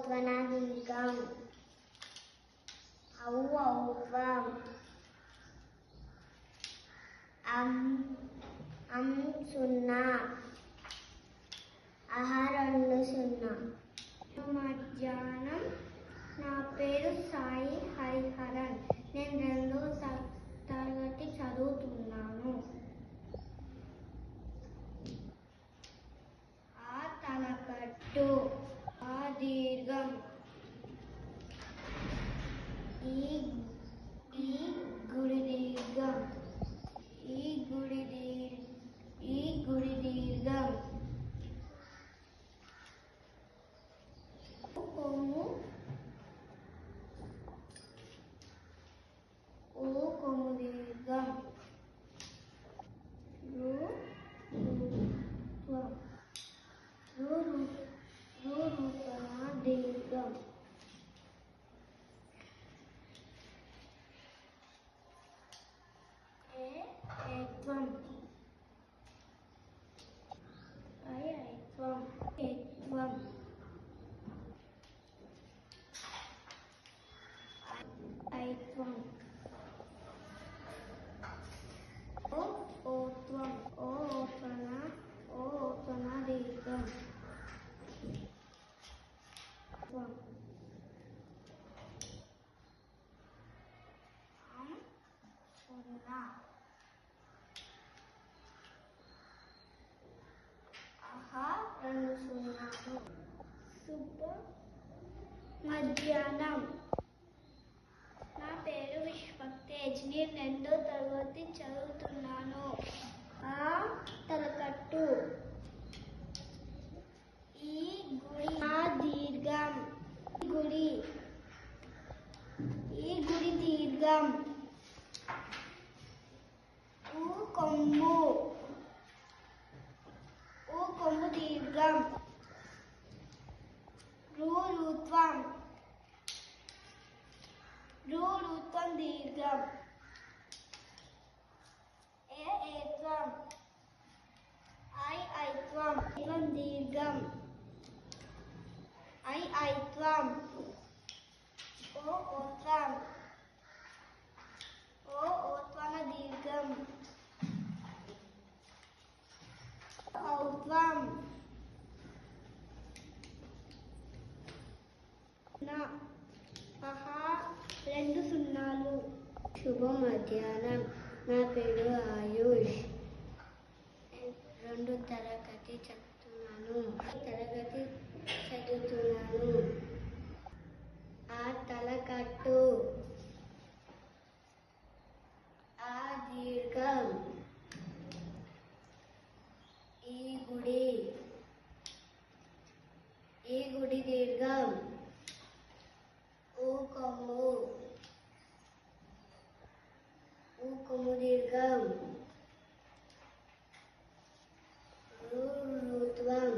ఔత్వనదీర్ఘం ఔత్వం అం సున్నా రెండు సున్నా. మధ్యాహ్నం. నా పేరు సాయి హరిహరన్. నేను 2వ తరగతి చదువుతున్నాను. ఆ తలకట్టు. ఆ దీర్ఘం. ఈ గుడి దీర్ఘం. ఈ గుడి దీర్ఘం. కొమ్ము. కొమ్ము దీర్ఘం. రూపణ దీర్ఘం. ఏత్వం. ఐత్వం. ఏత్వం. ఐత్వం. ఓత్వం. ఓత్వన దీర్ఘం. సున్నా. రెండు సున్నాలు. మధ్యాహ్నం. నా పేరు విశ్వతేజ్. నేను 2వ తరగతి చదువుతున్నాను. ఆ తలకట్టు. ఈ గుడి. ఆ దీర్ఘం. ఈ గుడి దీర్ఘం. కొమ్ము. కొమ్ము దీర్ఘం. రూత్వం. రూత్వం దీర్ఘం. ఏత్వం. ఐత్వం. ఏత్వం దీర్ఘం. ఐత్వం. ఓత్వం. ఓత్వన దీర్ఘం. ఔత్వం. రెండు సున్నాలు. శుభ మధ్యాహ్నం. నా పేరు ఆయుష్. 2వ తరగతి చదువుతున్నాను. ఆ తలకట్టు. ఆ దీర్ఘం. ఈ గుడి దీర్ఘం. కొమ్ము. కొమ్ము దీర్ఘం. రూత్వం.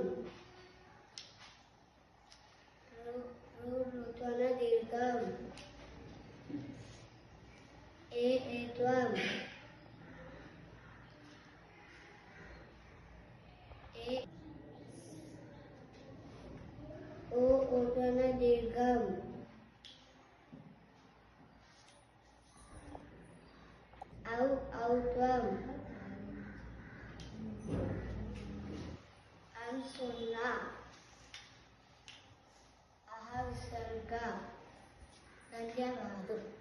రూత్వన దీర్ఘం. ఏత్వం. ఓత్వన దీర్ఘం. ఔత్వం. సున్నా. విసర్గ. ధన్యవాదాలు.